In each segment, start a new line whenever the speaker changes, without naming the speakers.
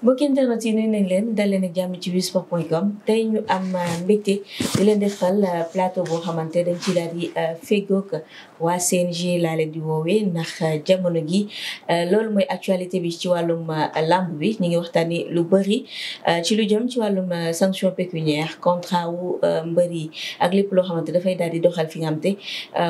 mbokki internet yi nuyu nañ leen dal leen ak jàmm ci wisport.com tey ñu am mbégte di leen defal plateau boo xamante dañ ci daal di feggoog waa CNG laa leen di woowee ndax jamono gi loolu mooy actualité bi ci wàllum lamb bi ñu ngi waxtaani lu bëri ci lu jëm ci wàllum sanction pécuniaire contrat wu mbër yi ak lépp loo xamante dafay daal di doxal fi nga xamante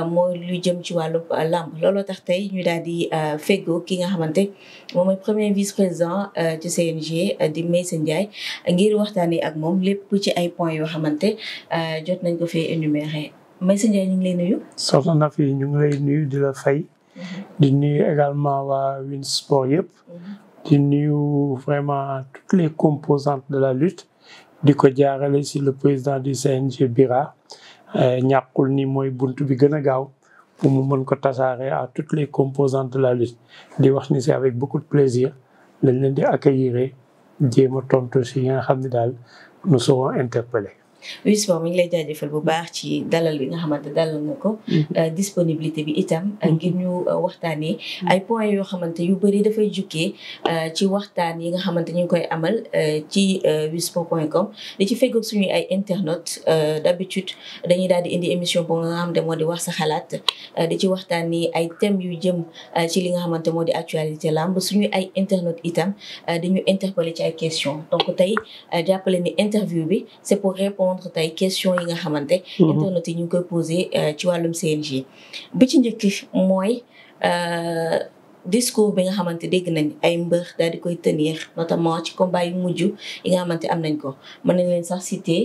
mooy lu jëm ci wàllum lamb looloo tax tey ñu daal di feggoog ki nga xamante moom mooy premier vice-président ci CNG di Meissa Ndiaye ngir waxtaanee ak moom lépp ci ay points yoo xamante jot nañ ko fee énuméré Meissa Ndiaye ñu ngi lay nuyu.
soxna na fi ñu ngi lay nuyu di la fay. di nuyu également waa Winsport yëpp. di nuyu vraiment toutes les composantes de la lutte. di ko jaarale si le président du CNG Bira ñàkkul ni mooy buntu bi gën a gaaw pour mu mën ko tasaare à toutes les composantes de la lutte di wax ni c'est avec beaucoup de plaisir. lañ leen di accueillir jéem a tontu si nga xam ne daal nous serons interpellés.
Wisport mi ngi lay jaajëfal bu baax ci dalal bi nga xamante dalal nga ko. disponibilité bi itam ngir ñu waxtaanee ay points yoo xamante yu bëri dafay jukkee ci waxtaan yi nga xamante ñu ngi koy amal ci wisport.com di ci feggoog suñuy ay internautes d'habitude dañuy daal di indi émission boo nga xam ne moo di wax sa xalaat di ci waxtaanee ay thèmes yu jëm ci li nga xamante moo di actualité lamb suñuy ay internautes itam dañu interpeller ci ay questions donc tey jàppale ni interview bi c'est pour répondre tey question yi nga xamante internet yi ñu ngi koy posé ci wàllum CNG bi ci njëkk mooy discours bi nga xamante dégg nañ ay mbër daal di koy tenir notamment ci combat yu mujj yi nga xamante am nañ ko mën nañ leen sax citer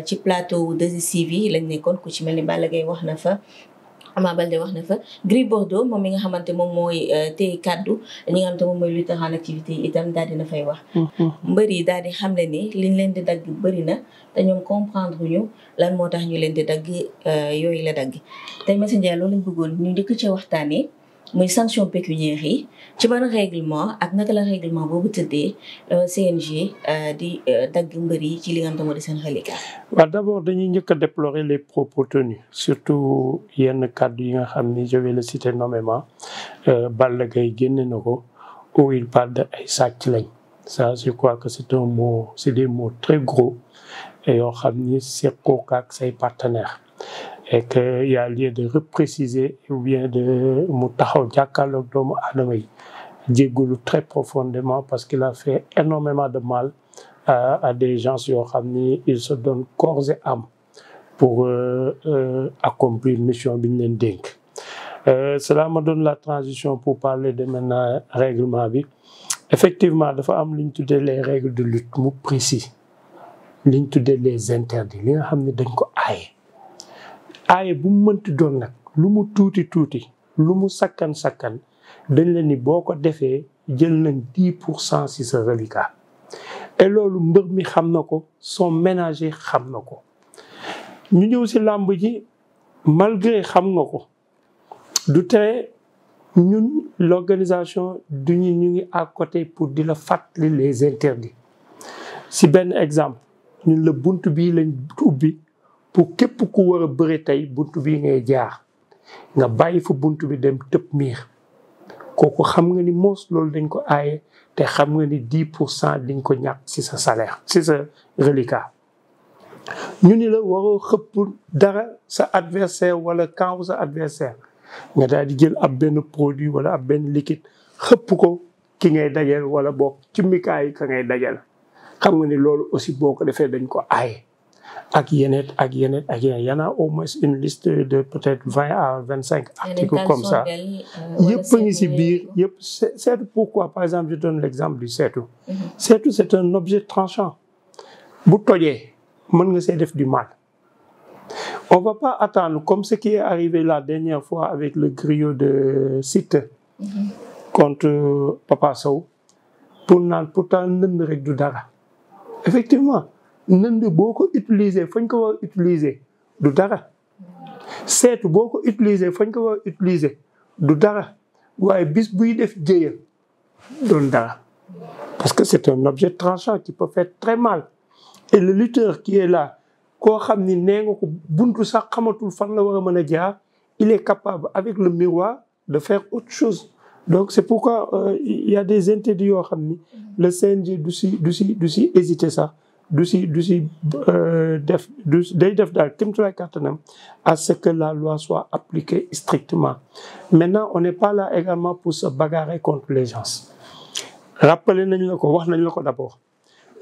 ci plateau 2STV lañ nekkoon ku ci mel ni Balla Gaye wax na fa Ama Baldé wax na fa Gris Bordeaux moom mi nga xamante moom mooy téye kaddu ñi nga xamante moom mooy lutteur en activité yi itam daal dina fay wax mbër yi daal di xam ne ni liñ leen di dagg bëri na te ñoom comprendre ñu lan moo tax ñu leen di dagg yooyu la dagg tey Meissa Ndiaye loolu lañ bëggoon ñu njëkk ci waxtaanee muy sanction pécuniaire yi ci ban règlement ak naka la règlement boobu tëddee CNG di dagg mbër yi ci li nga xamante moo di seen reliquat.
waaw d'abord dañuy njëkk a déplorer les propos tenus surtout yenn kàddu yi nga xam ni je vais le citer nommément Balla Gaye génne na ko où il parle de ay sàcc lañ ça je crois que c'est un mot c'est des mots très gros et yoo xam ni seqoo ak say partenaires. et que y a lieu de repréciser ou bien de mu taxaw jàkkaarloog doomu aadama yi jéggalu très profondément parce qu'il a fait énormément de mal à des gens yoo xam ni ils se donnent corps et âme pour accomplir mission bi ñu leen dénk. Cela me donne la transition pour parler de maintenant règlement bi effectivement dafa am li ñu tuddee les règles de lutte mu précis li ñu tuddee les interdits li nga xam ne dañ ko aaye bu mu mënti doon nag lu mu tuuti lu mu sakkan dañ la ni boo ko defee jël nañ 10% si sa reliquat et loolu mbër mi xam na ko son ménager xam na ko ñu ñëw si làmb ji malgré xam nga ko du tere ñun l'organisation ñu ngi à côté pour di la fàttali les interdits si benn exemple ñun la bunt bii lañ ubbi pour képp ku war a bëre tey buntu bi ngay jaar nga bàyyi fa buntu bi dem tëb miir kooku xam nga ni moos loolu dañ ko aaye te xam nga ni 10% diñ ko ñàkk ci sa salaire ci sa reliquat. ñu ni la waroo xëpp dara sa adversaire wala camp sa adversaire nga daal di jël ab benn produit wala ab benn liquide xëpp ko ki ngay dajal wala boog ci mikaay ka ngay dajal xam nga ni loolu aussi boo ko defee dañ ko aaye. ak yeneen y en a au moins une liste de peut-être 20 à 25 articles comme ça yëpp a ngi si biir yëpp seetu pourquoi par exemple je donne l'exemple du seetu seetu c'est un objet tranchant bu tojee mën nga see def du mal on va pas attendre comme ce qui est arrivé la dernière fois avec le griot de Siteu contre Papa Sow pour naan pourtant nënd rek du dara effectivement nënd boo ko utiliser fañ ko war a utiliser du dara seetu boo ko utiliser fañ ko war a utiliser du dara waaye bis buy def jëya doon dara parce que c'est un objet tranchant qui peut faire très mal et le lutteur qui est là koo xam ni nee nga ko buntu sax xamatul fan la war a mën a jaar il est capable avec le miroir de faire autre chose donc c'est pourquoi il y a des interdits yoo xam ni le CNG du si hésiter sax day def daal kéem tolluwaay kàttanam à ce que la loi soit appliquée strictement. Maintenant on n'est pas là également pour se bagarrer contre les gens. Rappeler nañ la ko wax nañ la ko d'abord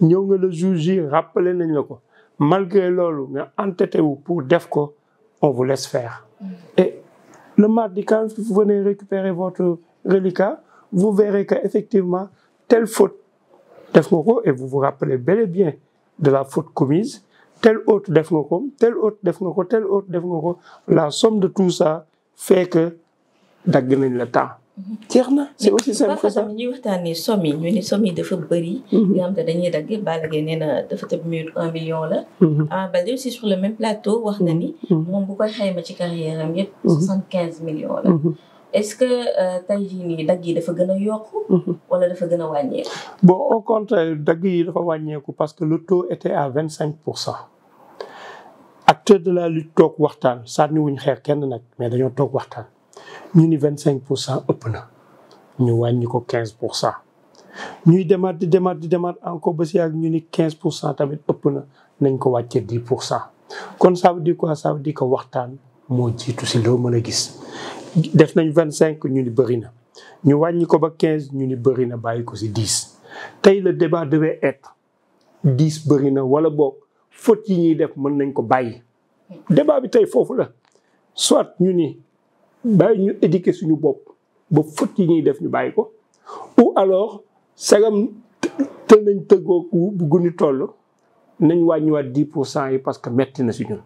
ñëw nga le jour J rappeler nañ la ko malgré loolu nga entêté wu pour def ko on vous laisse faire. Et le mardi quand vous venez récupérer votre reliquat vous verrez que effectivement telle faute def nga ko et vous vous rappelez bel et bien de la faute commise, telle autre def nga ko, telle autre def nga ko, telle autre def nga ko. La somme de tout ça fait que dagg nañ le temps. jeex na c'est aussi simple que ça.
ñuy waxtaanee somme yi ñu ne somme yi dafa bëri. nga xam te dañuy dagg Balla Gaye nee na dafa tëb mur 1 million la. Ama Baldé aussi sur le même plateau wax na ni. moom bu koy xayma ci carrière am yëpp 75 millions la. Est-ce que tey jii nii dagg yi dafa gën a yokku. wala dafa gën a wàññeeku.
Bon au contraire dagg yi dafa wàññeeku parce que le taux était à 25%. Acteurs de la lutte toog waxtaan sànni wuñ xeer kenn nag mais dañoo toog waxtaan ñu ni 25% ëpp na ñu wàññi ko 15%. ñuy demaat di demaat encore ba si ak ñu ni 15% tamit ëpp na nañ ko wàcce 10%. kon ça veut dire quoi? Ça veut dire que waxtaan moo jiitu si loo mën a gis. def nañ 25 ñu ni bëri na ñu wàññi ko ba 15 ñu ni bëri na bàyyi ko si 10 tey le débat devait être 10 bëri na wala boog faute yi ñuy def mën nañ ko bàyyi. débat bi tey foofu la soit ñu ni bàyyi ñu éduquer suñu bopp ba faute yi ñuy def ñu bàyyi ko ou alors sagam te nañ tëggoo bu guni toll nañ wàññiwaat 10% yi parce que metti na si ñun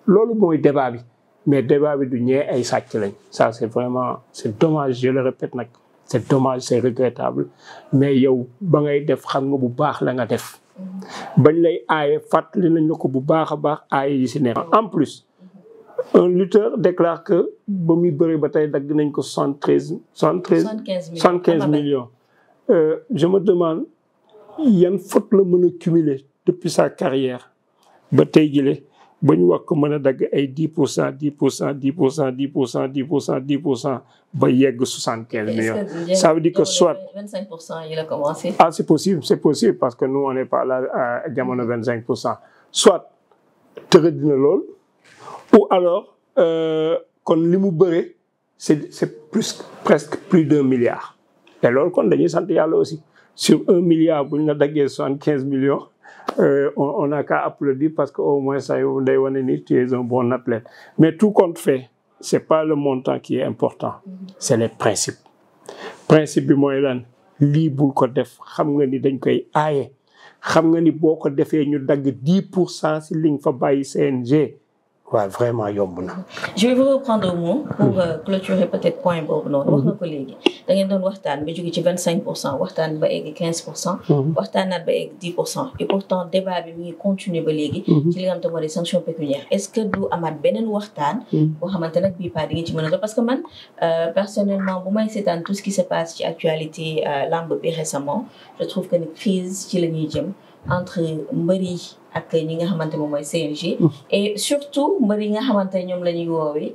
loolu mooy débat bi. Mais débat bi du ñee ay sàcc lañ ça c'est vraiment c'est dommage je le répète nag c'est dommage c'est regrettable mais yow ba ngay def xam nga bu baax la nga def bañ lay aaye fàttali nañ la ko bu baax a baax aaye yi si nekk. En plus un lutteur déclare que ba muy bëri ba tey dagg nañ ko 75 millions. Je me demande yan faute la mën a cumuler depuis sa carrière ba tey jile ba ñu wax ko mën a dagg ay 10% 10% 10% 10% 10% 10% ba yegg 75 millions. Ça veut dire que soit
25% il a commencé.
Ah c'est possible parce que nous on n'est pas là à jamono 25%. Soit tëra dina lool ou alors kon li mu bëre c'est presque plus d'1 milliard. Et loolu kon dañuy sant yàlla aussi sur 1 milliard bu ñu la daggee 75 millions. On n'a qu'à applaudir parce qu'au moins ça day wane ni tu es un bon athlète. Mais tout compte fait, c'est pas le montant qui est important, c'est les principes. Principe bi mooy lan lii bul ko def xam nga ni dañ koy aaye xam nga ni boo ko defee ñu dagg 10% si li nga fa bàyyi CNG. waaw vraiment yomb na.
Je vais vous reprendre au mot pour clôturer peut-être point boobu noonu. wax nga ko léegi da ngeen doon waxtaan ba jóge ci 25% waxtaan ba egg 15%. waxtaanaat ba egg 10%. et pourtant débat bi mi ngi continuer ba léegi. ci li nga xamante moo di sanction pécuniaire est-ce que du amaat beneen waxtaan. boo xamante nag bii pas di nga ci mën a doon parce que man personnellement bu may seetaan tout ce qui se passe ci actualité lamb bi récemment je trouve que ni crise ci la ñuy jëm entre mbër yi ak ñi nga xamante moom mooy CNG. et surtout mbër yi nga xamante ñoom la ñuy woowee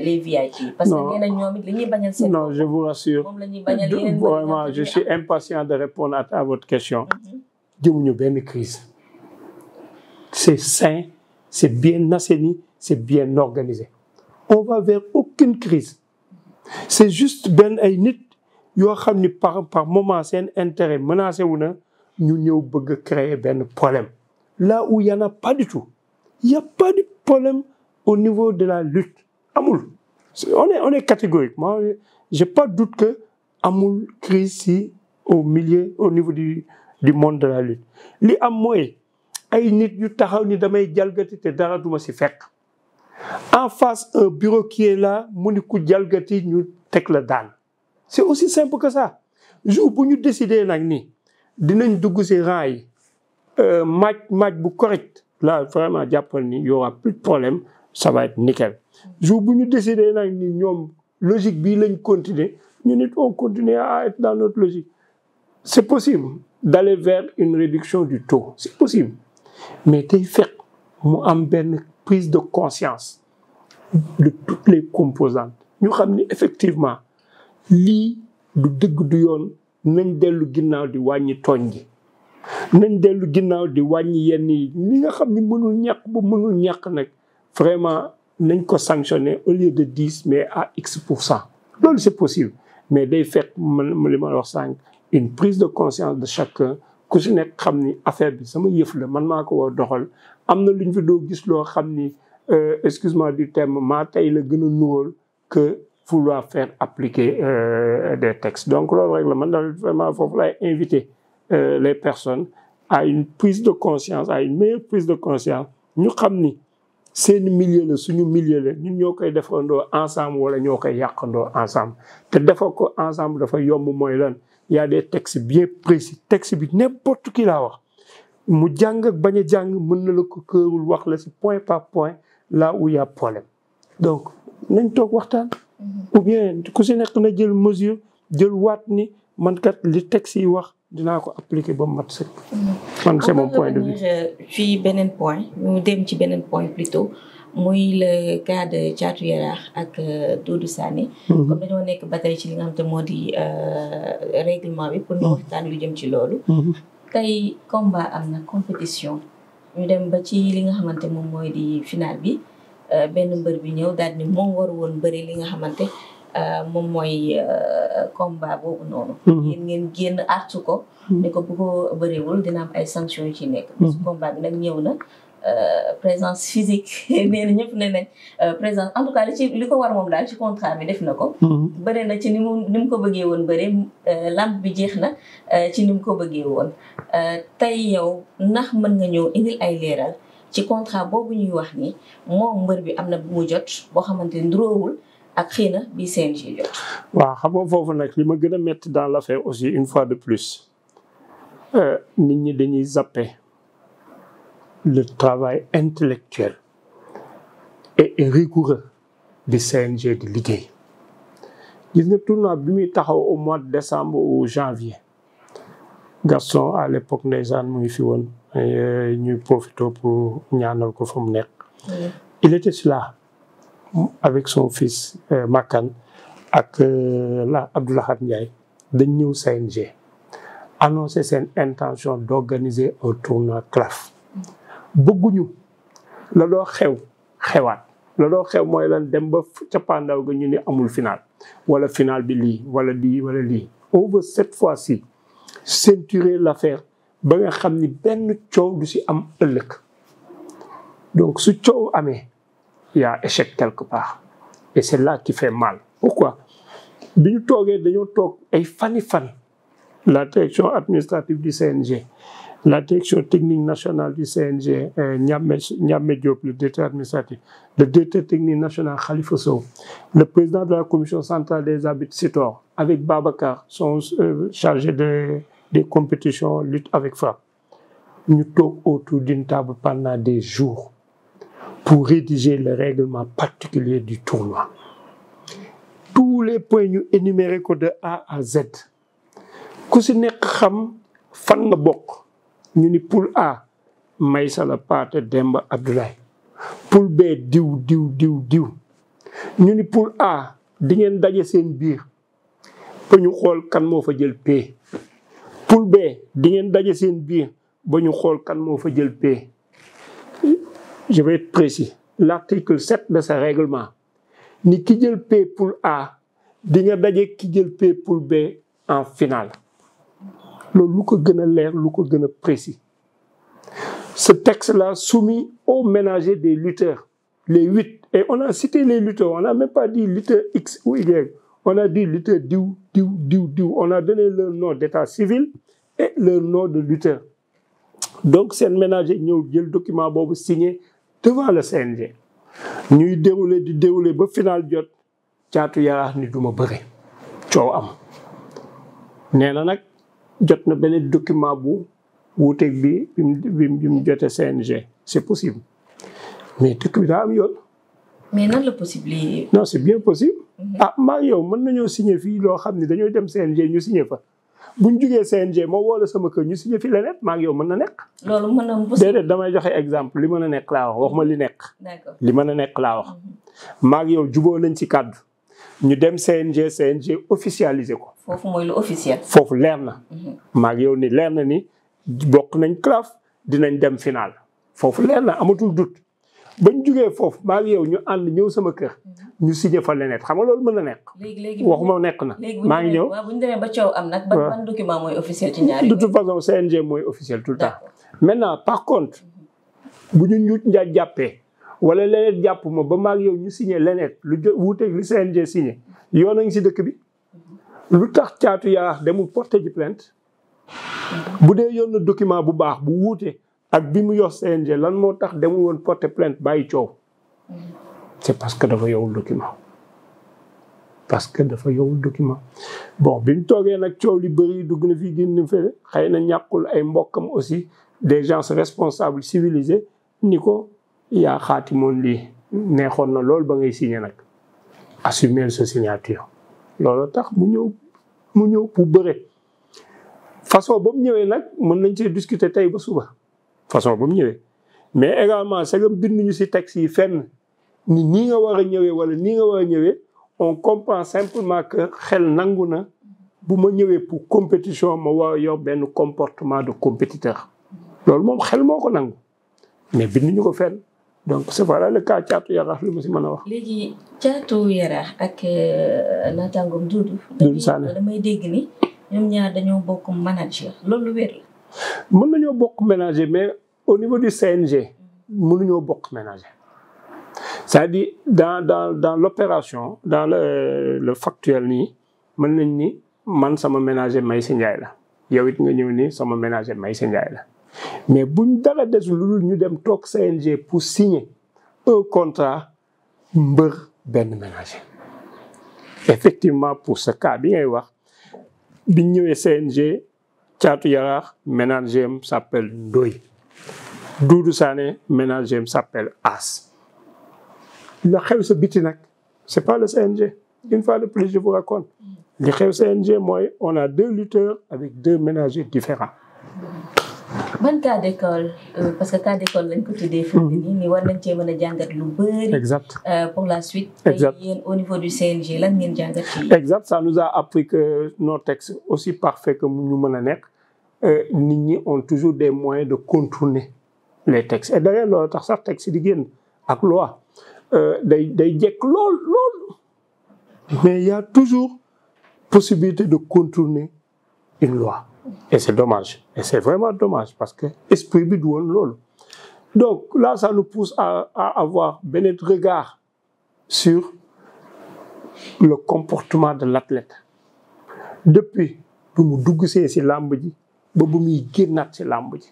les VIP. parce que nee na ñoom it li ñuy bañal seen.
non je vous rassure
moom la ñuy bañal yeneen
vraiment je suis impatient de répondre à votre question. jëmuñu benn crise. c'est sain c'est bien assaini c'est bien organisé. on va vers aucune crise. c'est juste benn ay nit yoo xam ni par moment seen intérêt menacé wu na ñu ñëw bëgg a créer benn problème. Là où il n'y en a pas du tout. Il n'y a pas de problème au niveau de la lutte. Amul. On est catégorique. Moi, je n'ai pas de doute que amul crise ici au niveau du monde de la lutte. Li am mooy ay nit yu taxaw ni damay jalgati te dara duma si fekk. En face un bureau qui est là mu ni ku jalgati ñu teg la daan. C'est aussi simple que ça. Jour bu ñu décider nag ni dinañ dugg si rang yi. match bu correct là vraiment jàppal ni y aura plus de problème ça va être nickel. jour bu ñu décider nag ni ñoom logique bii lañ continuer ñu nit on continue à être dans notre logique. c'est possible d'aller vers une réduction du taux c'est possible mais tey fekk mu am benn prise de conscience de toutes les composantes ñu xam ni effectivement lii du dëgg du yoon nañ dellu ginnaaw di wàññi tooñ gi nañ dellu ginnaaw di wàññi yenn yi li nga xam ni mënul ñàkk ba mënul ñàkk nag vraiment nañ ko sanctionner au lieu de 10 mais à X%. loolu c'est possible mais day fekk li ma wax sànq une prise de conscience de chacun ku si nekk xam ni affaire bi sama yëf la man maa ko war doxal am na lu ñu fi doo gis loo xam ni excuse-moi du terme maa tey la gën a nuróol que vouloir faire appliquer des textes donc loolu rek la man daal vraiment foofu lay inviter les personnes à une prise de conscience à une meilleure prise de conscience ñu xam ni seen milieu la suñu milieu la ñun ñoo koy defandoo ensemble wala ñoo koy yàqandoo ensemble te defal ko ensemble dafa yomb mooy lan y a des textes bien précis texte bi n'importe qui laa wax mu jàng ak bañ a jàng mën na la ko këerul wax la si point par point là où y a problème donc nañ toog waxtaan ou bien ku si nekk na jël mesure jël waat ni man kat li texte yi wax dinaa ko appliquer ba mat sëkk. man c'est mon point de vue.
fii beneen point ñu dem ci beneen point plutôt muy le cas de Thiatou Yarakh ak Doudou Sané. comme dañoo nekk ba tey ci li nga xam te moo di règlement bi pour ñu waxtaan lu jëm ci loolu. tey combat am na compétition ñu dem ba ci li nga xamante moom mooy di final bi benn mbër bi ñëw daal ni moom waru woon bëri li nga xamante moom mooy combat boobu noonu. yéen ngeen génn artu ko. ne ko bu ko bëriwul dina am ay sanctions yu ci nekk. parce que combat bi nag ñëw na présence physique nee na ñëpp ne nañ présence en tout cas li ko war moom daal ci contrat bi def na ko. bëri na ci ni mu ko bëggee woon bëri lamb bi jeex na ci ni mu ko bëggee woon tey yow ndax mën nga ñëw indil ay leeral ci contrat boobu ñuy wax ni moom mbër bi am na bu mu jot boo xamante ni nduroowul ak xëy na bi CNG jot.
waaw xam nga foofu nag li ma gën a métti dans l'affaire aussi une fois de plus nit ñi dañuy zapper le travail intellectuel et rigoureux du CNG di liggéey gis nga tournoi bi muy taxaw au mois de décembre ou janvier Gaston à l'époque ndeysaan mu ngi fi woon ñuy profité pour ñaanal ko fa mu nekk. il était là avec son fils Makan ak la Abdoulahat Ndiaye dañ ñëw CNG annoncé seen intention d'organiser un tournoi CLAF bëgguñu la doo xewaat la doo xew mooy lan dem ba cappaandaw ga ñu ni amul final wala final bi lii wala lii wala lii on veut cette fois-ci ceinturer l'affaire ba nga xam ni benn coow du si am ëllëg donc su coow amee il y a échec quelque part et c'est là qui fait mal. Pourquoi? bi ñu toogee dañoo toog ay fan la direction administrative du CNG la direction technique nationale du CNG Niamé Diop le directeur administratif le directeur technique national Khalifa Sow le président de la commission centrale des arbitres Sitor avec Babacar son chargé des compétitions lutte avec frappe ñu toog autour d'une table pendant des jours pour rédiger le règlement particulier du tournoi. Tous les points ñu énuméré ko de A à Z. ku si nekk xam fan nga bokk ñu ni poule A Maysa la Paate Demba Abdoulaye poule B diw ñu ni poule A di ngeen daje seen biir ba ñu xool kan moo fa jël P. poule B di ngeen daje seen biir ba ñu xool kan moo fa jël P. Je vais être précis. L'article 7 de ce règlement ni ki jël P poule A di nga daje ki jël P poule B en finale. loolu lu ko gën a leer lu ko gën a précis. Ce texte-là soumis aux ménagers des lutteurs, les 8. Et on a cité les lutteurs, on n'a même pas dit lutteur X ou Y. On a dit lutteur diw. On a donné leur nom d'état civil et leur nom de lutteur. Donc seen ménager ñëw jël document boobu signé devant le CNG. ñuy dérouler ba final jot Thiatou Yarakh ni duma bëre coow am. nee na nag jot na benn document bu wuuteeg bi mu jotee CNG c'est possible mais dëkk bi daa am yoon.
mais nan la possible.
non c'est bien possible. maa yow mën nañoo signer fii loo xam ne dañoo dem CNG ñu signer fa bu ñu jugee CNG moo woo la sama kër ñu signer fi leneen maa yow mën na nekk.
loolu mën na possible.
déedéet damay joxe exemple li mën a nekk laa wax ma li nekk.
d'accord
li mën a nekk laa wax. maa yow juboo nañ ci kàddu ñu dem CNG officialiser ko.
foofu mooy lu officiel.
foofu leer na. maa ngi yow ni leer na ni bokk nañ CLAF dinañ dem final foofu leer na amatul doute bañ jugee foofu maa ngi yow ñu ànd ñëw sama kër ñu signé fa leneen xam nga loolu mën na nekk.
léegi
waxuma nekk na. maa ngi ñëw
bu ñu demee ba coow am nag. ban document mooy officiel ci ñaari.
de toute façon CNG mooy officiel tout le temps. maintenant par contre bu ñu ñuut njaaj jàppee wala leneen jàpp ma ba maa ngi yow ñu signé leneen lu wuuteeg li CNG signé yoon a ngi si dëkk bi. lu tax Caatu Yaraax demul porter ji plainte bu dee yoon na document bu baax bu wuute ak bi mu yor CNG lan moo tax demul woon porter plainte bàyyi coow c'est parce que dafa yorul document bon bi ñu toogee nag coow li bëri dugg na fii génn na fële xëy na ñàkkul ay mbokkam aussi des gens responsables civilisés ni ko yaa xaatimoon lii neexoon na lool ba ngay signé nag assumer sa signature loolu tax mu ñëw pour bëre façon ba mu ñëwee nag mën nañ cee discuter tey ba suba façon ba mu ñëwee mais également c'est que binduñu ci texte yi fenn ni nii nga war a ñëwee wala nii nga war a ñëwee on comprend simplement que xel nangu na bu ma ñëwee pour compétition ma war a yor benn comportement de compétiteur loolu moom xel moo ko nangu mais binduñu ko fenn donc c'est voilà le cas Caatu Yaraax li ma si mën a wax.
léegi Caatu Yaraax ak naataangoom
Doudou Sané
damay dégg ni ñoom ñaar dañoo bokk manager loolu wér la.
mën nañoo bokk manager mais au niveau du CNG mënuñoo bokk manager c'est-à-dire dans l'opération dans le factuel nii mën nañ ni man sama manager Maysa Ndiaye la yow it nga ñëw ni sama manager Maysa Ndiaye la. mais buñ dara desul lu ñu dem toog CNG pour signer un contrat mbër benn ménager effectivement pour ce cas bi ngay wax biñ ñëwee CNG Caatu Yaraax ménager am s'appelle Ndoye Doudou Sané ménager am s'appelle As la xew sa biti nag c'est pas le CNG une fois de plus je vous raconte li xew CNG mooy on a 2 lutteurs avec 2 ménagers différents.
ban cas d'école parce que cas d'école lañ ko tuddee fii nii ni war nañ cee mën a jàngat lu bëri.
exact
pour la suite.
exact
tey yéen au niveau du CNG lan ngeen jàngat ci.
exact ça nous a appris que nos textes aussi parfaits que ñu mën a nekk nit ñi ont toujours des moyens de contourner les textes et d'ailleurs loolu tax sax texte di génn ak loi day jekk lool mais il y a toujours possibilité de contourner une loi. Et c'est dommage. Et c'est vraiment dommage parce que esprit bi du woon loolu. Donc là, ça nous pousse à avoir benn regard sur le comportement de l'athlète. Depuis bu mu dugg see ci làmb ji ba bu muy génnaat ci làmb ji.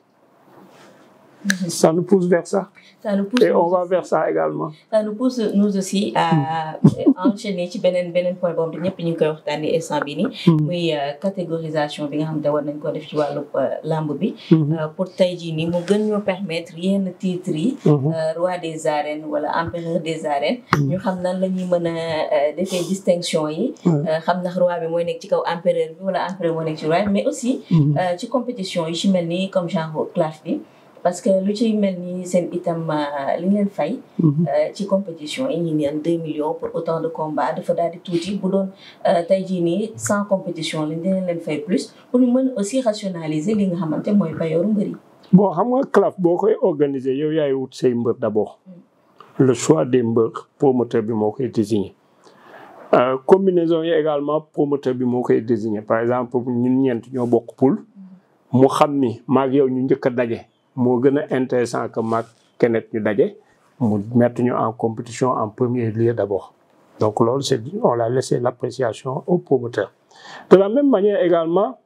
Ça nous pousse vers ça.
Ça nous pousse
et on va vers ça également.
Ça nous pousse nous aussi à enchaîner ci beneen point boobu ñëpp ñu ngi koy waxtaanee instant bi nii. muy catégorisation bi nga xam ne war nañ ko def ci wàllu lamb bi. pour tey jii nii mu gën ñoo permettre yenn titres yi. roi des arènes wala empereur des arènes. ñu xam nan la ñuy mën a defee distinction yi. xam ndax roi bi mooy nekk ci kaw empereur bi wala empereur mooy nekk ci roi mais aussi. ci compétition yi ci mel ni comme genre CLAF bi. parce que lu ci mel ni seen itam li ngeen fay. ci compétition yi ñu naan 2 millions pour autant de combats dafa daal di tuuti bu doon tey jii nii sans compétition li dinañ leen fay plus pour ñu mën aussi rationaliser li nga xamante mooy bayooru mbër yi.
bon xam nga CLAF boo koy organiser yow yaay wut say mbër d'abord. le choix des mbër promoteur bi moo koy désigner. combinaison yi également promoteur bi moo koy désigner par exemple ñun ñeent ñoo bokk poule mu xam ni maag yow ñu njëkk a daje. moo gën a intéressant que maag keneen ñu daje mu mettre ñu en compétition en premier lieu d'abord donc loolu on l'a laissé l'appréciation au promoteur de la même manière également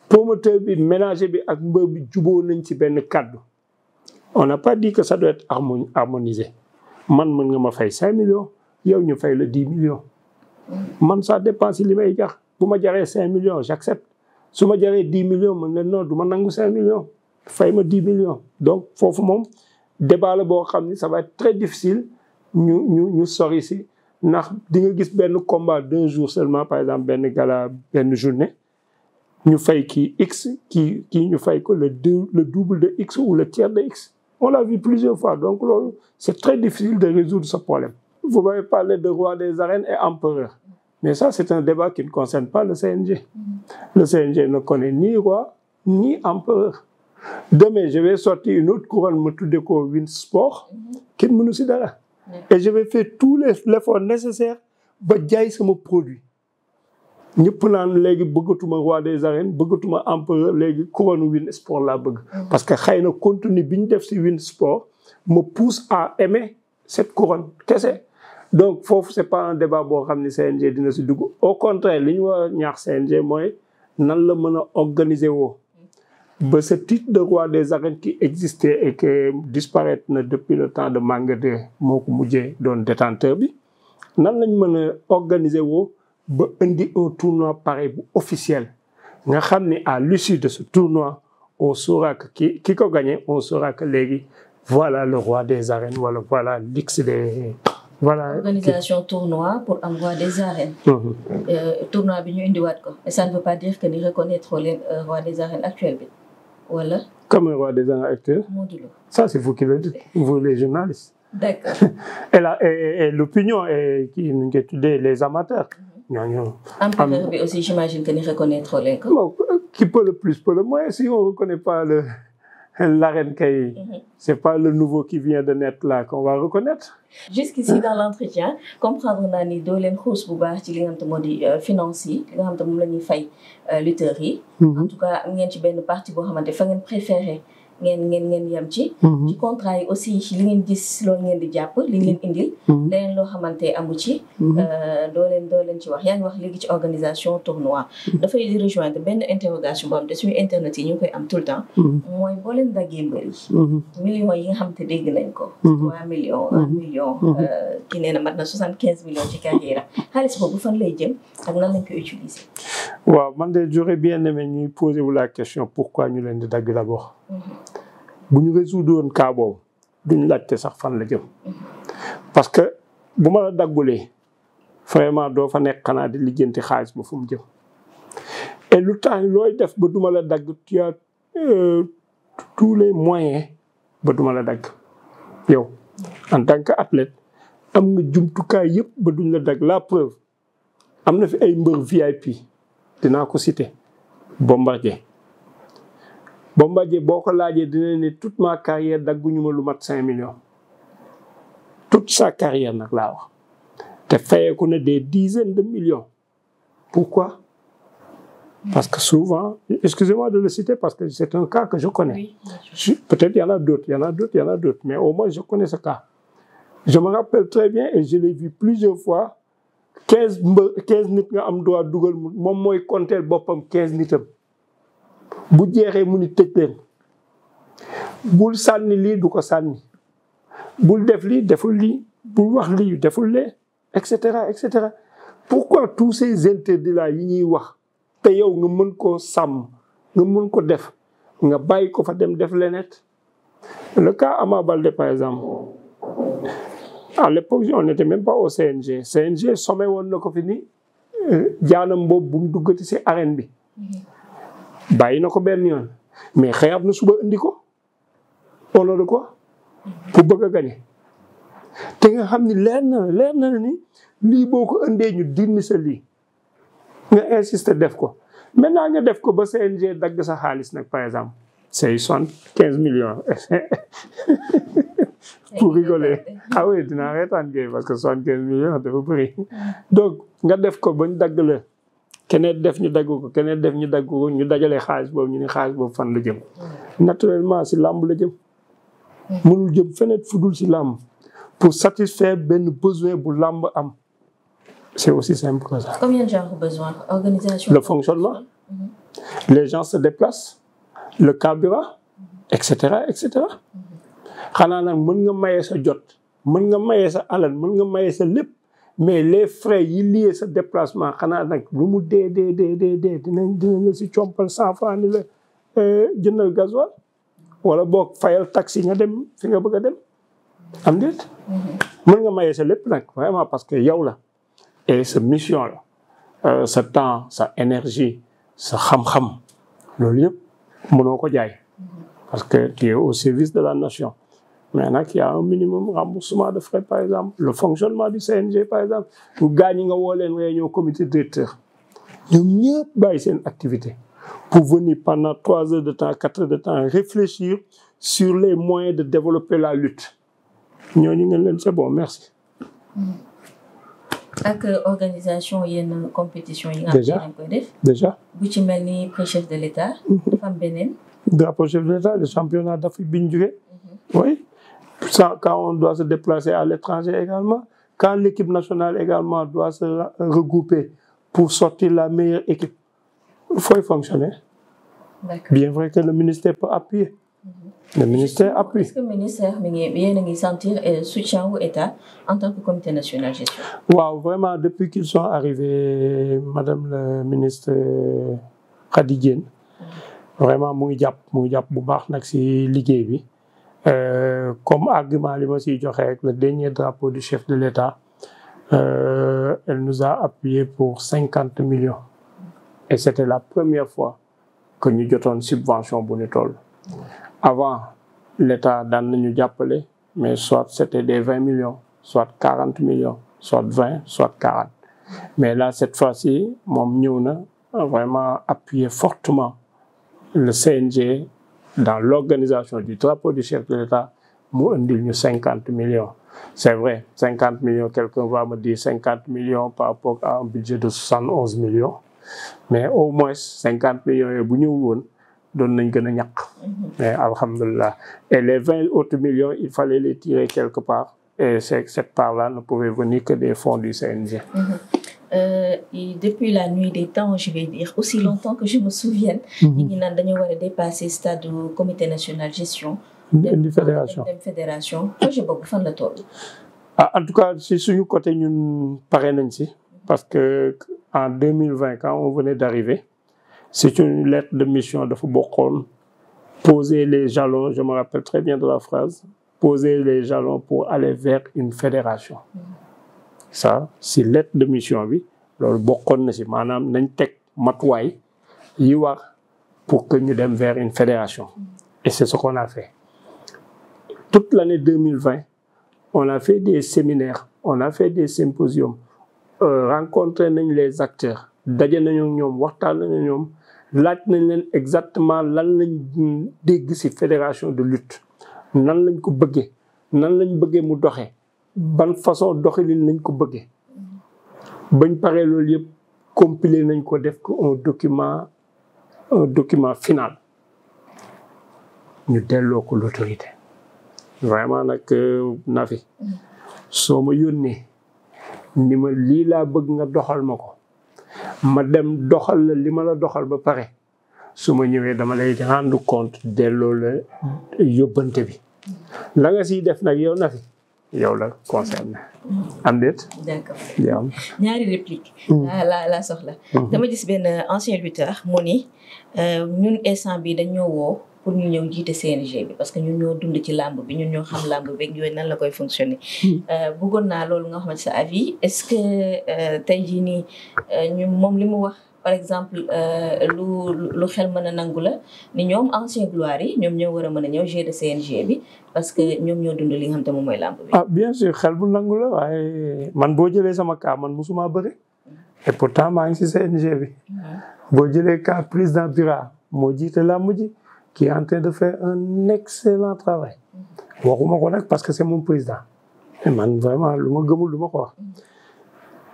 promoteur bi ménager bi ak mbër bi juboo nañ ci benn kaddu on n'a pas dit que ça doit être harmonisé man mën nga ma fay 5 millions yow ñu fay la 10 millions man ça dépend si li may jar bu ma jaree 5 millions j'accepte su ma jaree 10 millions mën na non du ma nangu 5 millions fay ma 10 millions donc foofu moom débat la boo xam ni ça va être très difficile ñu sori si ndax di nga gis benn combat 2 jours seulement par exemple benn gala benn journée ñu fay kii X kii ñu fay ko le double de X ou le tiers de X on l'a vu plusieurs fois donc loolu c'est très difficile de résoudre ce problème vous m'avez parlé de roi des arènes et empereur. Mais ça, c'est un débat qui ne concerne pas le CNG. Le CNG ne connaît ni roi, ni empereur. Demain, je vais sortir une autre couronne, me tout déco Win Sport, qui me nous dara. Et je vais faire tout l'effort nécessaire pour jaay sama produit. ñëpp naan léegi bëggatuma roi des arènes bëggatuma empereur léegi couronne Win Sport laa bëgg. Parce que xëy na contenu bi ñu def si Win Sport me pousse à aimer cette couronne. Kese. Donc foofu c'est pas un débat boo xam ni CNG dina si dugg. Au contraire li ñu war a ñaax CNG mooy nan la mën a organiser woo. ba ce titre de roi des arènes qui existait et que disparaître na depuis le temps de Manga 2 moo ko mujjee doon détenteur bi nan lañ mën a organiser woo ba indi un tournoi pareil bu officiel nga xam ni à l'issue de ce tournoi on saura que ki ko gagné on saura que léegi voilà le roi des arènes wala voilà l'X des voilà.
Organisation tournoi pour am roi des arènes. Tournoi bi ñu indiwaat ko et ça ne veut pas dire que ni reconnaître leen roi des arènes actuel bi wala.
Comme un roi des arènes actuel. Ça c'est vous qui le dites, vous les journalistes.
D'accord.
Et l'opinion et qui nous étudie les amateurs.
Empereur bi aussi j'imagine que ni reconnaître leen ko.
Bon, qui peut le plus peut le moins si on ne reconnaît pas l'arène kay. C'est pas le nouveau qui vient de naître là qu'on va reconnaître.
Jusqu'ici dans l'entretien comprendre naa ni doo leen xuus bu baax ci li nga xam te moo di finance yi li nga xam te moom la ñuy fay lutteurs yi. En tout cas am ngeen ci benn partie boo xamante fa ngeen préféré ngeen yem ci. ci contrat yi aussi li ngeen gis loolu ngeen di jàpp li ngeen indil. leneen loo xamante amu ci. doo leen ci wax yaa ngi wax léegi ci organisation tournoi. dafay di rejoindre benn interrogation boo xam te suñu internet yi ñu ngi koy am tout le temps. mooy boo leen daggee mbër yi. millions yi nga xam te dégg nañ ko. 3 millions 1 million. ki nee na mat na 75 millions ci carrière xaalis boobu fan lay jëm ak nan lañ koy utiliser.
waaw man de j'aurais bien aimé ñuy poser wu la question pourquoi ñu leen di dagg d'abord. bu ñu résoudre woon cas boobu duñ laajte sax fan la jëm. parce que bu ma la daggulee vraiment doo fa nekk xanaa di lijjanti xaalis ba fu mu jëm. et lu tax looy def ba duma la dagg tu as tous les moyens ba duma la dagg yow en tant que athlète am nga jumtukaay yëpp ba duñ la dagg la preuve am na fi ay mbër VIP dinaa ko citer Bombardier boo ko laajee dina ne toute ma carrière dagguñu ma lu mat 5 millions toute sa carrière nag laa wax te fayeeku na des dizaines de millions pourquoi parce que souvent excusez-moi de le citer parce que c'est un cas que je connais peut-être il y en a d'autres mais au moins je connais ce cas je me rappelle très bien et je l'ai vu plusieurs fois 15 nit nga am droit dugal moom mooy compter boppam 15 nitam bu jeexee mu ni tëj leen bul sànni lii du ko sànni bul def lii deful lii bul wax lii deful lee et cetera et cetera pourquoi tous ces interdits là yi ñuy wax te yow nga mën koo sàmm nga mën ko def nga bàyyi ko fa dem def leneen le cas Ama Baldé par exemple à l'époque on n'était même pas au CNG sommé woon na ko fi ni jaanam boobu bu mu duggati ci arène bi bàyyi na ko benn yoon mais xëyaat na suba indi ko au nom de quoi pour bëgg a gagner te nga xam ni leer na ni lii boo ko indee ñu dindi sa lii nga insister def ko maintenant nga def ko ba CNG dagg sa xaalis nag par exemple c'est 75 millions pour rigoler ah oui dinaa reetaan gay parce que 75 millions dafa bëri donc nga def ko ba ñu dagg la keneen def ñu dagg ko keneen def ñu dagg ko ñu dajale xaalis boobu ñu ne xaalis boobu fan la jëm naturellement si làmb la jëm mënul jëm feneen fudul si làmb pour satisfaire benn besoin bu làmb am c'est aussi simple que ça.
Combien de gens ont besoin? Organisation.
Le fonctionnement. Les gens se déplacent. Le carburant, etc., etc. xanaa nag mën nga maye sa jot mën nga maye sa alal mën nga maye sa lépp mais les frais yi liés sa déplacement xanaa nag lu mu dee dinañ la si compal 100 francs ni la jëndal gasoil wala boog fayal taxi nga dem fi nga bëgg a dem am déet mën nga maye sa lépp nag vraiment parce que yow la et sa mission la sa temps sa énergie sa xam-xam loolu yëpp mënoo ko jaay parce que tu es au service de la nation mais nag y a un minimum remboursement de frais par exemple le fonctionnement du CNG par exemple bu gaañ nga woo leen réunion comité directeur ñoom ñëpp bàyyi seen activité pour venir pendant 3 heures de temps 4 heures de temps réfléchir sur les moyens de développer la lutte ñooñu ngeen leen c'est bon merci.
ak organisation yenn compétition yi nga xam ne koy def.
déjà
bu ci mel ni prix chef de l'État. dafa am beneen.
drapeau chef de l'État le championnat d'Afrique bi ñu jógee. oui ça quand on doit se déplacer à l'étranger également quand l'équipe nationale également doit se regrouper pour sortir la meilleure équipe il faut y fonctionner.
D'accord.
Bien vrai que le ministère peut appuyer. Le ministère appuie.
Est-ce que le ministère yéen a ngi sentir soutien wu État en tant que comité national gestion?
waaw vraiment depuis qu'ils sont arrivés madame le ministre Khady Diène vraiment mu ngi jàpp bu baax nag ci liggéey bi comme argument li ma ciy joxe rek le dernier drapeau du chef de l'État elle nous a appuyé pour 50 millions et c'était la première fois que ñu jotoon subvention bu ñu toll. Avant l'État daan nañu jàppale mais soit c'était des 20 millions soit 40 millions soit 20 soit 40 mais là cette fois-ci moom ñëw na vraiment appuyer fortement le CNG dans l'organisation du drapeau du chef de l'État mu indil ñu 50 millions. C'est vrai 50 millions quelqu'un va me dire 50 millions par rapport à un budget de 71 millions mais au moins 50 millions yooyu bu ñëwul woon doon nañ gën a ñàkk. Mais alhamdulillah et les 20 autres millions il fallait les tirer quelque part et cette part-là ne pouvait venir que des fonds du CNG.
Et depuis la nuit des temps je vais dire aussi longtemps que je me souvienne. ñu ngi naan dañoo war a dépasser stade du comité national gestion.
dem fédération
dem fédération projet boobu fan la toll.
En tout cas si suñu côté ñun pare nañ si parce que en 2020 quand on venait d'arriver c'est une lettre de mission dafa bokkoon poser les jalons je me rappelle très bien de la phrase poser les jalons pour aller vers une fédération. Ça si lettre de mission bi loolu bokkoon na si maanaam nañ teg matuwaay yi war pour que ñu dem vers une fédération. Et c'est ce qu'on a fait. Toute l'année 2020 on a fait des séminaires on a fait des symposiums rencontré nañ les acteurs daje nañu ñoom waxtaan nañu ñoom laaj nañ leen exactement lan lañ dégg ci fédération de lutte nan lañ ko bëggee nan lañ bëggee mu doxee ban façon doxalin lañ ko bëggee bañ paree loolu yëpp compiler nañ ko def ko un document final ñu delloo ko l'autorité vraiment nag Nafi soo ma yónnee ni ma lii laa bëgg nga doxal ma ko ma dem doxal la li ma la doxal ba pare su ma ñëwee dama lay rendre compte delloo la yóbbante bi la nga siy def nag yow Nafi yow la concerné am déet.
D'accord.
yow
ñaari réplique la soxla. dama gis benn ancien lutteur mu ni ñun instant bi dañoo woo pour ñu ñëw jiite CNG bi parce que ñun ñoo dund ci làmb bi ñun ñoo xam làmb beeg yooyu nan la koy fonctionner. bëggoon naa loolu nga xamante sa avis est-ce que tey jii nii ñu moom li mu wax par exemple lu xel mën a nangu la ni ñoom ancien gloire yi ñoom ñoo war a mën a ñëw gérer CNG bi parce que ñoom ñoo dund li nga xam te moom mooy làmb bi.
Bien sûr xel bu nangu la waaye man boo jëlee sama cas man musuma bëri et pourtant maa ngi ci CNG bi. boo jëlee cas président Bira moo jiite làmb ji qui est en train de faire un excellent travail. waxuma ko nag parce que c'est mon président et man vraiment lu ma gëmul lu ma ko wax.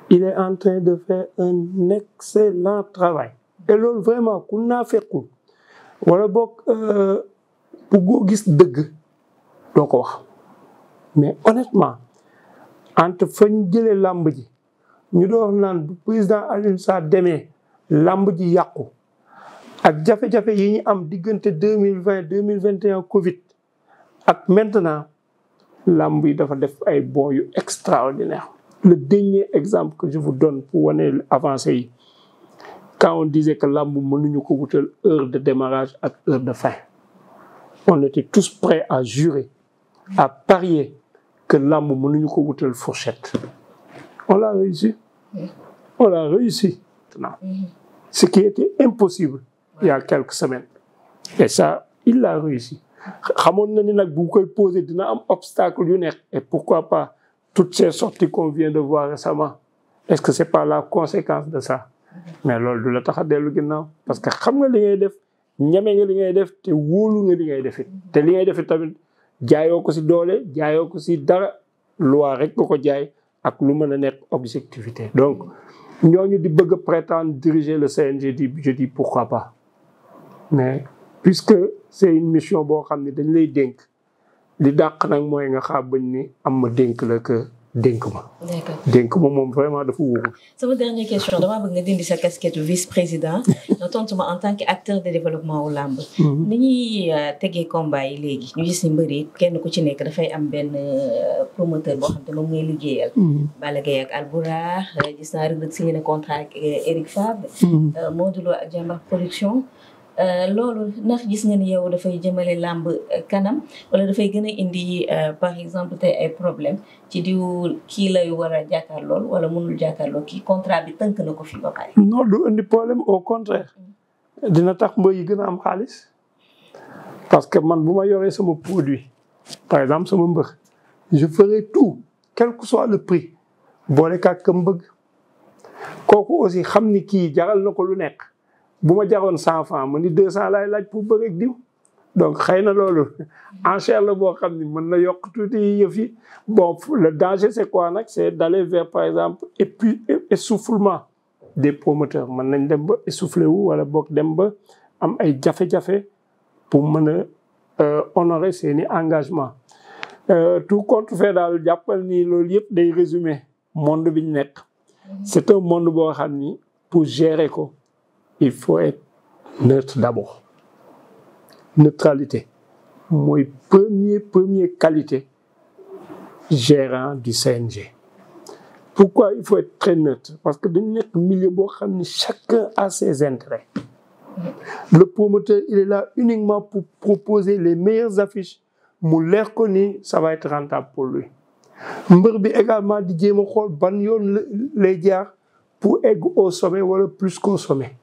il est en train de faire un excellent travail. et loolu vraiment ku naa fekkul wala boog buggoo gis dëgg doo ko wax mais honnêtement entre fa ñu jëlee làmb ji ñu doon naan bu président Alioune Sarr demee làmb ji yàqu ak jafe-jafe yi ñu am diggante 2020 2021 Covid ak maintenant làmb yi dafa def ay bons yu extraordinaire. Le dernier exemple que je vous donne pour wane avancée yi quand on disait que làmb mënuñu ko wutal heure de démarrage ak heure de fin on était tous prêts à jurer à parier que làmb mënuñu ko wutal fourchette. On l'a réussi. On l'a réussi. Ce qui était impossible il y a quelques semaines. Et ça, il l'a réussi. xamoon na ni nag bu koy poser dina am obstacle yu nekk et pourquoi pas toutes ces sorties qu'on vient de voir récemment est-ce que c'est pas la conséquence de ça mais loolu du la tax a dellu ginnaaw parce que xam nga li ngay def ñeme nga li ngay def te wóolu nga li ngay def te li ngay def tamit jaayoo ko si doole jaayoo ko si dara loi rek nga ko jaay ak lu mën a nekk objectivité donc ñooñu di bëgg a prétendre diriger le CNG je dis pourquoi pas mais puisque c'est une mission boo xam ne dañ lay dénk li dàq nag mooy nga xaar bañ ni am ma dénk la que dénk ma.
D'accord.
dénk ma moom vraiment dafa wóorul.
sama dernière question damaa bëgg nga dindi sa casquette vice-président nga tontu ma en tant qu'acteur de développement wu làmb. ni ñuy tegee combat yi léegi ñu gis ni mbër yi kenn ku ci nekk dafay am benn promoteur boo xam te moom ngay liggéeyal. Balla Gaye ak Albourakh gis naa rek signé na contrat ak Eric Favre. Modou Lo ak Jambar Production. loolu ndax gis nga ni yow dafay jëmale làmb kanam wala dafay gën a indi par exemple tey ay problème ci diw kii lay war a jàkkaarlool wala mënul jàkkaarloo kii contrat bi tënk na ko fi ba pare.
non du indi problème au contraire dina tax mbër yi gën a am xaalis parce que man bu ma yoree sama produit par exemple sama mbër je ferai tout quel que soit le prix boole kaak ka mbëgg kooku aussi xam ni kii jaral na ko lu nekk. bu ma jaroon 100 francs ma ni 200 laay laaj pour bëgg ak diw donc xëy na loolu enchère la boo xam ni mën na yokk tuuti yëf yi bon le danger c'est quoi nag c'est d'aller vers par exemple essoufflement des promoteurs mën nañ dem ba essoufflé wu wala boog dem ba am ay jafe-jafe pour mën a honorer seeni engagement tout compte fait daal jàppal ni loolu yëpp day résumer monde bi ñu nekk c'est un monde boo xam ni pour gérer ko il faut être neutre d'abord neutralité mooy première qualité gérant du CNG. Pourquoi il faut être très neutre? Parce que dañu nekk milieu boo xam ni chacun a ses intérêts. Le promoteur il est là uniquement pour proposer les meilleures affiches mu leer ko ni ça va être rentable pour lui. mbër bi également di jéem a xool ban yoon lay jaar pour egg au sommet wala plus qu'au sommet.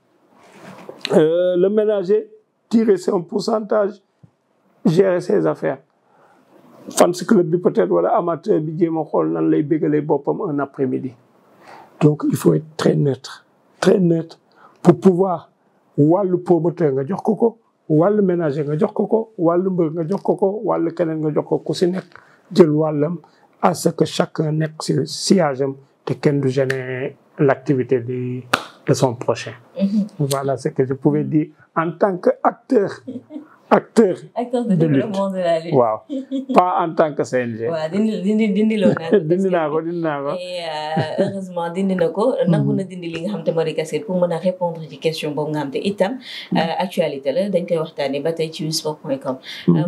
Le ménager tirer son pourcentage gérer ses affaires fans club bi peut-être wala amateur bi jéem a xool nan lay bégalee boppam un après-midi. Donc il faut être très neutre pour pouvoir wàllu promoteur nga jox ko wàllu ménager nga jox ko wàllu mbër nga jox ko wàllu keneen nga jox ko ku si nekk jël wàllam à ce que chacun nekk si sillage am te kenn du gêner l'activité de son prochain. Voilà ce que je pouvais dire en tant qu'acteur de lutte. waaw pas en tant que CNG.
waaw dindi loo
naa ko.
et heureusement dindi na ko. nangu na dindi li nga xam te moo di casquette pour mën a répondre ci question boobu nga xam te itam actualité la dañ koy waxtaanee ba tey ci wisport.com.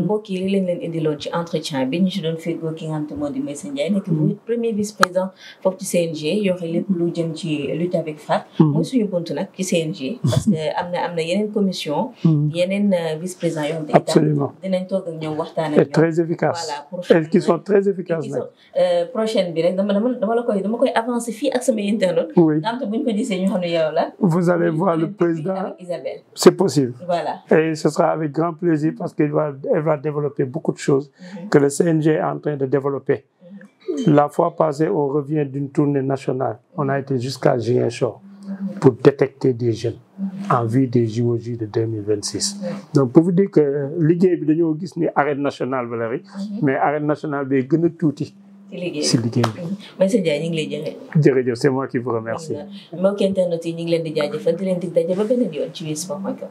mbokk yi li leen indiloon ci entretien bi ñu ci doon feggoo ki nga xam te moo di Meissa Ndiaye nekk premier vice-président foofu ci CNG yore lépp lu jëm ci lutte avec frappe. mooy suñu buntu nag ci CNG. parce que am na yeneen commission. yeneen vice-président.
Absolument.
dinañ toog ak ñoom waxtaan ak ñoom.
Très efficaces. Voilà, qui sont très efficaces nag.
prochaine bi rek dama koy avancer fii ak sama internet.
Oui.
nga xam te buñ ko gisee ñu xam ne yow la.
Vous allez voir le président.
Avec Isabelle.
C'est possible.
Voilà.
Et ce sera avec grand plaisir parce qu'elle va développer beaucoup de choses que le CNG est en train de développer. La fois passée, on revient d'une tournée nationale. On a été jusqu'à Ziguinchor pour détecter des jeunes en vue des JOJ de 2026. Donc pour vous dire que liggéey bi dañoo gis ni arène nationale ba la rek mais arène nationale bi gën a tuuti si liggéey bi.
Meissa Ndiaye ñu ngi lay jërëjëf.
jërëjëf c'est moi qui vous remercie.
mbokk internet yi ñu ngi leen di jaajëfal di leen dig daje ba beneen yoon ci wisport.com.